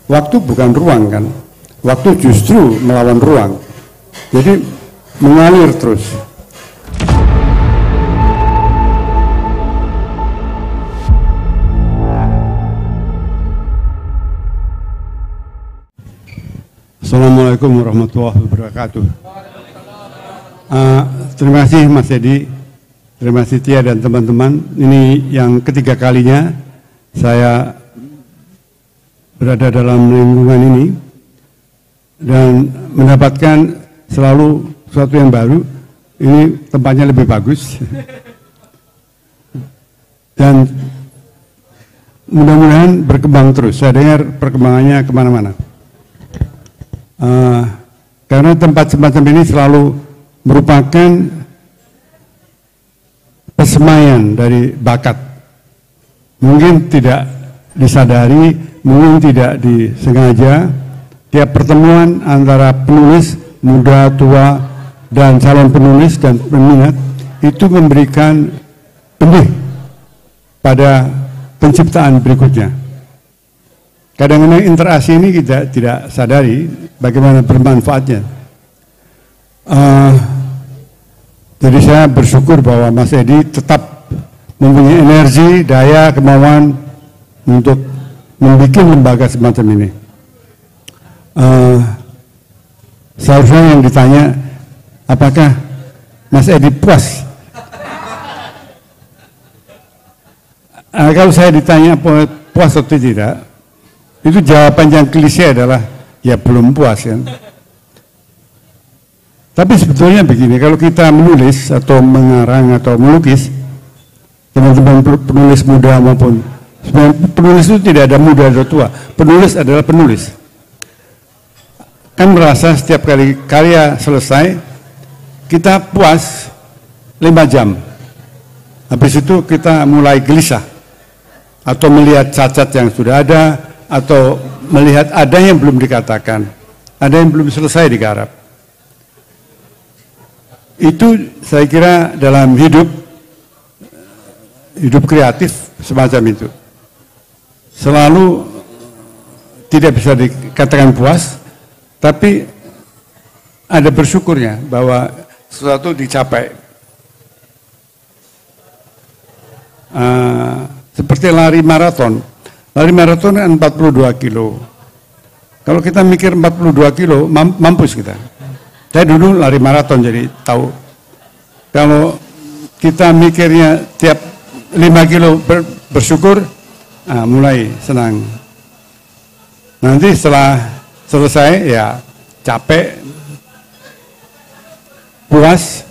Waktu bukan ruang kan, waktu justru melawan ruang. Jadi mengalir terus. Assalamualaikum warahmatullahi wabarakatuh. Terima kasih Mas Edi, terima kasih Tia dan teman-teman. Ini yang ketiga kalinya saya berada dalam lingkungan ini dan mendapatkan selalu sesuatu yang baru. Ini tempatnya lebih bagus dan mudah-mudahan berkembang terus. Saya dengar perkembangannya kemana-mana. Karena tempat semacam ini selalu merupakan persemaian dari bakat. Mungkin tidak disadari, mungkin tidak disengaja, tiap pertemuan antara penulis muda, tua, dan calon penulis dan peminat itu memberikan benih pada penciptaan berikutnya. Kadang-kadang interaksi ini kita tidak sadari bagaimana bermanfaatnya. Jadi saya bersyukur bahwa Mas Edi tetap mempunyai energi, daya, kemauan untuk membuat lembaga semacam ini. Seharusnya yang ditanya, apakah Mas Edi puas? Kalau saya ditanya puas atau tidak, itu jawaban yang klise adalah ya belum puas kan. Tapi sebetulnya begini, kalau kita menulis atau mengarang atau melukis, teman-teman penulis muda maupun sebenarnya penulis itu tidak ada muda atau tua, penulis adalah penulis. Kan merasa setiap kali karya selesai kita puas 5 jam. Habis itu kita mulai gelisah atau melihat cacat yang sudah ada, atau melihat ada yang belum dikatakan, ada yang belum selesai digarap. Itu saya kira dalam hidup kreatif semacam itu. Selalu tidak bisa dikatakan puas, tapi ada bersyukurnya bahwa sesuatu dicapai. Seperti lari maraton. Lari maraton 42 kilo. Kalau kita mikir 42 kilo, mampus kita. Saya dulu lari maraton jadi tahu. Kalau kita mikirnya tiap 5 kilo bersyukur, mulai senang. Nanti setelah selesai ya capek, puas.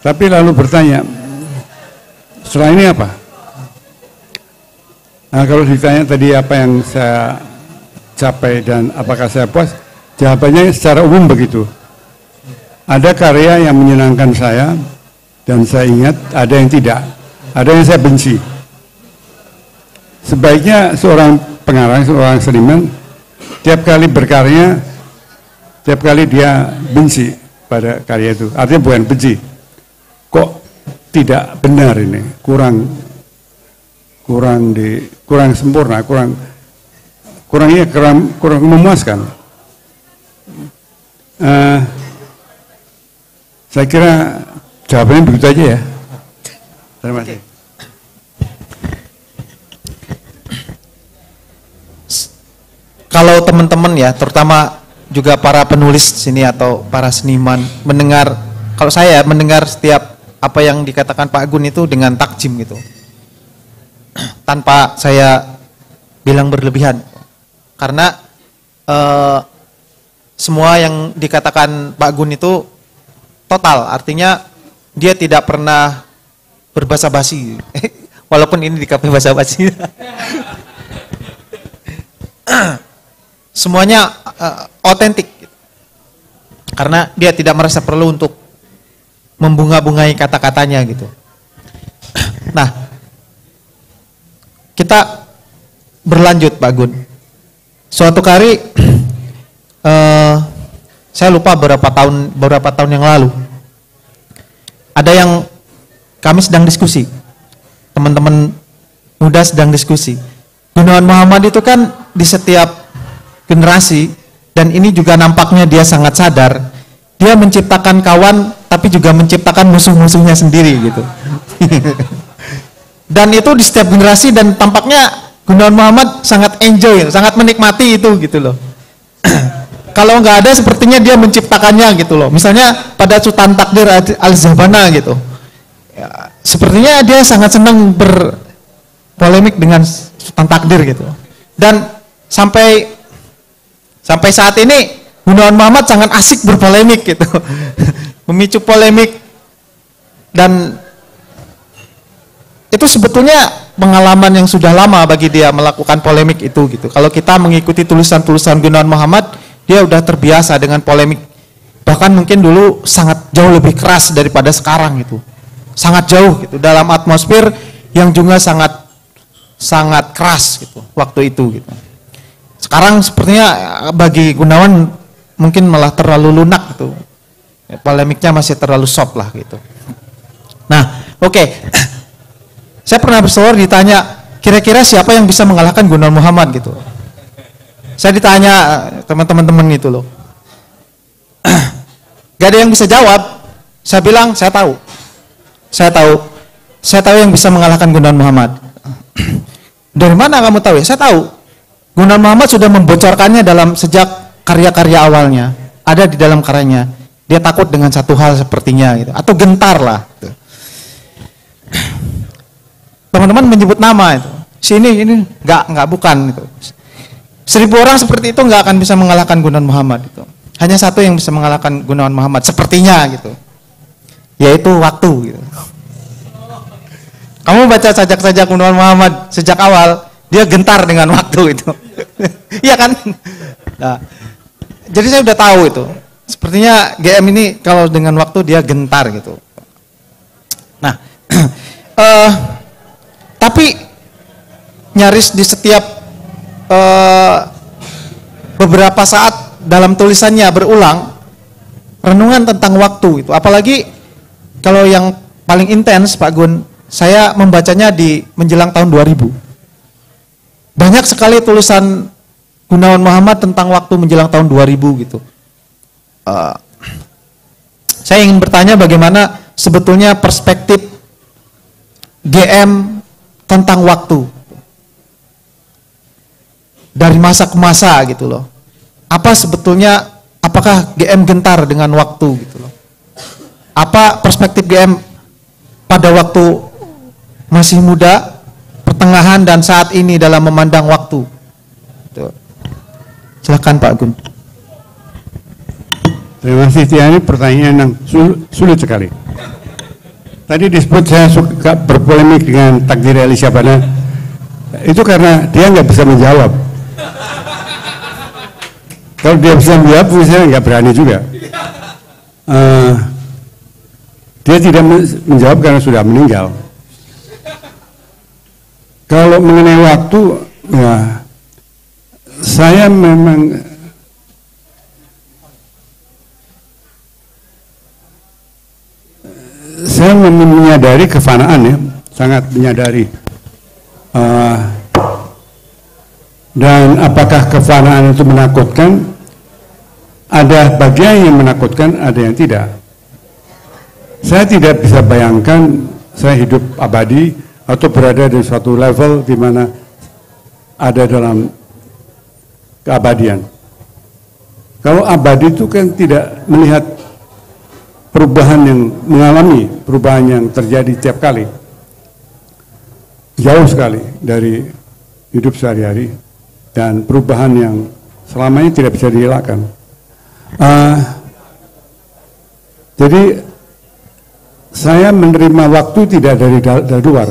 Tapi lalu bertanya, setelah ini apa? Nah, kalau ditanya tadi apa yang saya capai dan apakah saya puas, jawabannya secara umum begitu. Ada karya yang menyenangkan saya dan saya ingat, ada yang tidak, ada yang saya benci. Sebaiknya seorang pengarang, seorang seniman, tiap kali berkarya, tiap kali dia benci pada karya itu. Artinya bukan benci, kok tidak benar ini, kurang sempurna, kurang memuaskan. Saya kira jawabannya begitu aja ya. Terima kasih. Kalau teman-teman ya, terutama juga para penulis sini atau para seniman mendengar, kalau saya mendengar setiap apa yang dikatakan Pak Gun itu dengan takjim gitu. Tanpa saya bilang berlebihan, karena semua yang dikatakan Pak Gun itu total, artinya dia tidak pernah berbasa-basi, walaupun ini di kafe basa-basi. Semuanya otentik, karena dia tidak merasa perlu untuk membunga-bungai kata-katanya gitu. Nah, kita berlanjut Pak Gun. Suatu kali saya lupa beberapa tahun yang lalu, ada yang kami sedang diskusi, teman-teman muda sedang diskusi. Gunawan Muhammad itu kan di setiap generasi, dan ini juga nampaknya dia sangat sadar, dia menciptakan kawan tapi juga menciptakan musuh-musuhnya sendiri gitu. Dan itu di setiap generasi, dan tampaknya Gunawan Muhammad sangat enjoy, sangat menikmati itu gitu loh. Kalau nggak ada sepertinya dia menciptakannya gitu loh. Misalnya pada Sultan Takdir Al-Zabana gitu. Ya, sepertinya dia sangat senang berpolemik dengan Sultan Takdir gitu. Dan sampai saat ini Gunawan Muhammad sangat asik berpolemik gitu. Memicu polemik, dan itu sebetulnya pengalaman yang sudah lama bagi dia melakukan polemik itu gitu. Kalau kita mengikuti tulisan-tulisan Gunawan Muhammad, dia udah terbiasa dengan polemik. Bahkan mungkin dulu sangat jauh lebih keras daripada sekarang gitu. Sangat jauh gitu, dalam atmosfer yang juga sangat keras gitu waktu itu gitu. Sekarang sepertinya bagi Gunawan mungkin malah terlalu lunak gitu. Polemiknya masih terlalu soft lah gitu. Nah, oke. Saya pernah bersoal ditanya, kira-kira siapa yang bisa mengalahkan Gunawan Muhammad gitu. Saya ditanya teman-teman itu loh. Gak ada yang bisa jawab. Saya bilang, saya tahu. Saya tahu yang bisa mengalahkan Gunawan Muhammad. Dari mana kamu tahu ya? Saya tahu. Gunawan Muhammad sudah membocorkannya dalam sejak karya-karya awalnya. Ada di dalam karyanya. Dia takut dengan satu hal sepertinya gitu, atau gentar lah gitu. Teman-teman menyebut nama itu. Sini ini enggak bukan gitu. 1000 orang seperti itu enggak akan bisa mengalahkan Gunawan Muhammad itu. Hanya satu yang bisa mengalahkan Gunawan Muhammad sepertinya gitu. Yaitu waktu gitu. Kamu baca sajak-sajak Gunawan Muhammad sejak awal, dia gentar dengan waktu itu. Iya kan? Nah, jadi saya udah tahu itu. Sepertinya GM ini kalau dengan waktu dia gentar gitu. Nah, tapi nyaris di setiap beberapa saat dalam tulisannya berulang renungan tentang waktu itu. Apalagi kalau yang paling intens Pak Gun, saya membacanya di menjelang tahun 2000. Banyak sekali tulisan Gunawan Muhammad tentang waktu menjelang tahun 2000 gitu. Saya ingin bertanya bagaimana sebetulnya perspektif GM tentang waktu dari masa ke masa gitu loh. Apa sebetulnya, apakah GM gentar dengan waktu gitu loh? Apa perspektif GM pada waktu masih muda, pertengahan, dan saat ini dalam memandang waktu? Silakan Pak Gun. Terima kasih, ini pertanyaan yang sulit sekali. Tadi disebut saya suka berpolemik dengan Takdir Al-Zabana. Itu karena dia nggak bisa menjawab. Kalau dia bisa menjawab, saya nggak berani juga. Dia tidak menjawab karena sudah meninggal. Kalau mengenai waktu, ya, saya memang menyadari kefanaan ya, sangat menyadari. Dan apakah kefanaan itu menakutkan? Ada bagian yang menakutkan, ada yang tidak. Saya tidak bisa bayangkan saya hidup abadi atau berada di suatu level di mana ada dalam keabadian. Kalau abadi itu kan tidak melihat perubahan yang mengalami, perubahan yang terjadi tiap kali. Jauh sekali dari hidup sehari-hari dan perubahan yang selama ini tidak bisa dielakkan. Jadi saya menerima waktu tidak dari luar.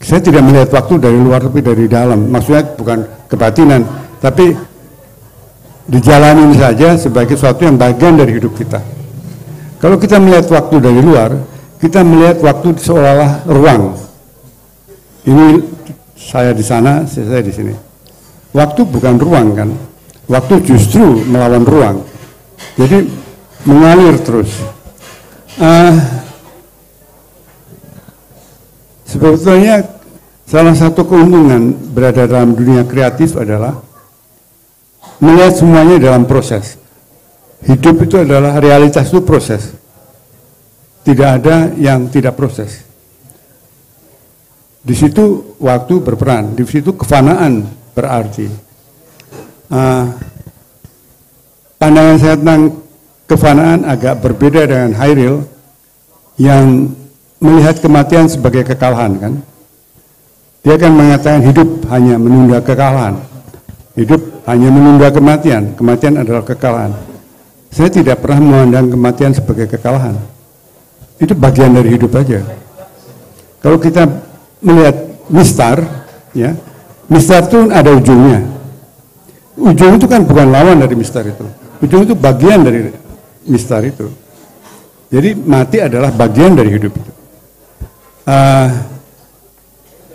Saya tidak melihat waktu dari luar tapi dari dalam. Maksudnya bukan kebatinan, tapi dijalanin saja sebagai sesuatu yang bagian dari hidup kita. Kalau kita melihat waktu dari luar, kita melihat waktu seolah-olah ruang. Ini saya di sana, saya di sini. Waktu bukan ruang kan. Waktu justru melawan ruang. Jadi mengalir terus. Sebetulnya salah satu keuntungan berada dalam dunia kreatif adalah melihat semuanya dalam proses. Hidup itu adalah realitas, itu proses. Tidak ada yang tidak proses. Di situ waktu berperan, di situ kefanaan berarti. Pandangan saya tentang kefanaan agak berbeda dengan Hairil yang melihat kematian sebagai kekalahan, kan? Dia akan mengatakan hidup hanya menunda kekalahan. Hidup hanya menunda kematian. Kematian adalah kekalahan. Saya tidak pernah memandang kematian sebagai kekalahan. Itu bagian dari hidup aja. Kalau kita melihat mistar, ya, mistar itu ada ujungnya. Ujung itu kan bukan lawan dari mistar itu. Ujung itu bagian dari mistar itu. Jadi mati adalah bagian dari hidup itu.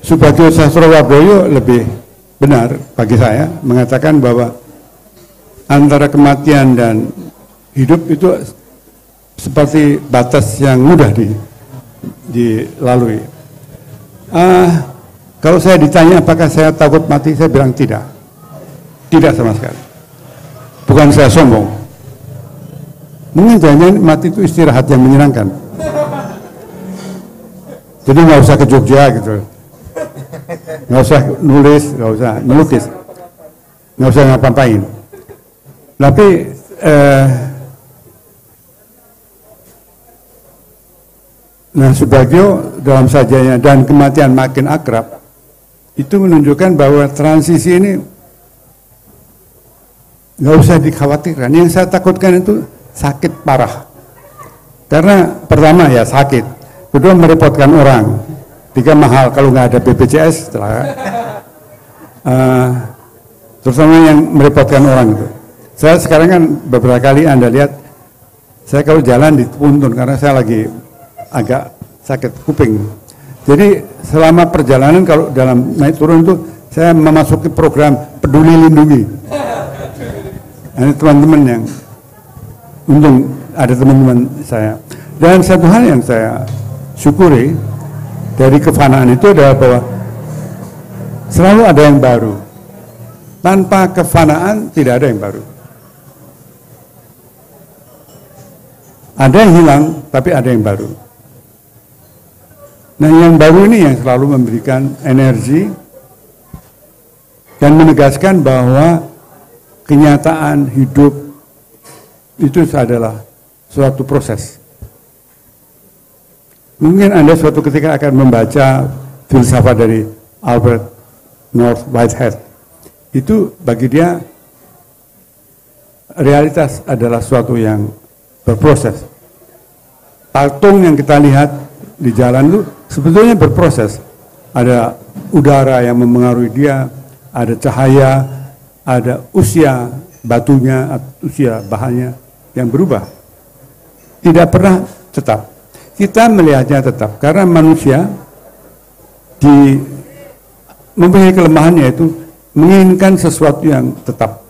Subagio Sastrowardoyo lebih benar bagi saya mengatakan bahwa antara kematian dan hidup itu seperti batas yang mudah dilalui. Kalau saya ditanya apakah saya takut mati, saya bilang tidak. Tidak sama sekali. Bukan saya sombong. Mungkin jangan mati itu istirahat yang menyenangkan. Jadi nggak usah ke Jogja gitu. Nggak usah nulis, nggak usah melukis. Nggak usah ngapa-ngapain. Tapi nah, Subagio dalam sajanya dan kematian makin akrab itu menunjukkan bahwa transisi ini nggak usah dikhawatirkan. Yang saya takutkan itu sakit parah. Karena pertama ya sakit, kedua merepotkan orang, tiga mahal kalau nggak ada BPJS, terutama yang merepotkan orang itu. Saya sekarang kan beberapa kali Anda lihat, saya kalau jalan dituntun karena saya lagi agak sakit kuping. Jadi selama perjalanan kalau dalam naik turun itu saya memasuki program Peduli Lindungi. Ini teman-teman yang untung ada teman-teman saya. Dan satu hal yang saya syukuri dari kefanaan itu adalah bahwa selalu ada yang baru. Tanpa kefanaan tidak ada yang baru. Ada yang hilang, tapi ada yang baru. Nah, yang baru ini yang selalu memberikan energi dan menegaskan bahwa kenyataan hidup itu adalah suatu proses. Mungkin Anda suatu ketika akan membaca filsafat dari Albert North Whitehead. Itu bagi dia realitas adalah suatu yang berproses. Patung yang kita lihat di jalan itu sebetulnya berproses. Ada udara yang mempengaruhi dia, ada cahaya, ada usia batunya, usia bahannya yang berubah. Tidak pernah tetap. Kita melihatnya tetap karena manusia mempunyai kelemahannya itu menginginkan sesuatu yang tetap.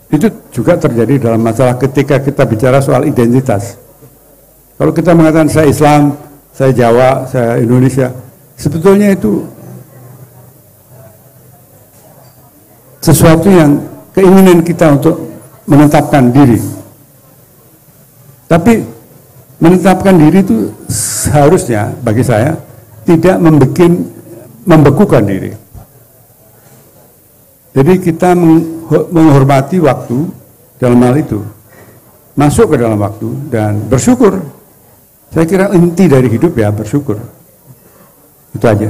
Itu juga terjadi dalam masalah ketika kita bicara soal identitas. Kalau kita mengatakan saya Islam, saya Jawa, saya Indonesia, sebetulnya itu sesuatu yang keinginan kita untuk menetapkan diri. Tapi menetapkan diri itu seharusnya bagi saya tidak membekukan diri. Jadi kita menghormati waktu dalam hal itu, masuk ke dalam waktu dan bersyukur. Saya kira inti dari hidup ya bersyukur. Itu aja.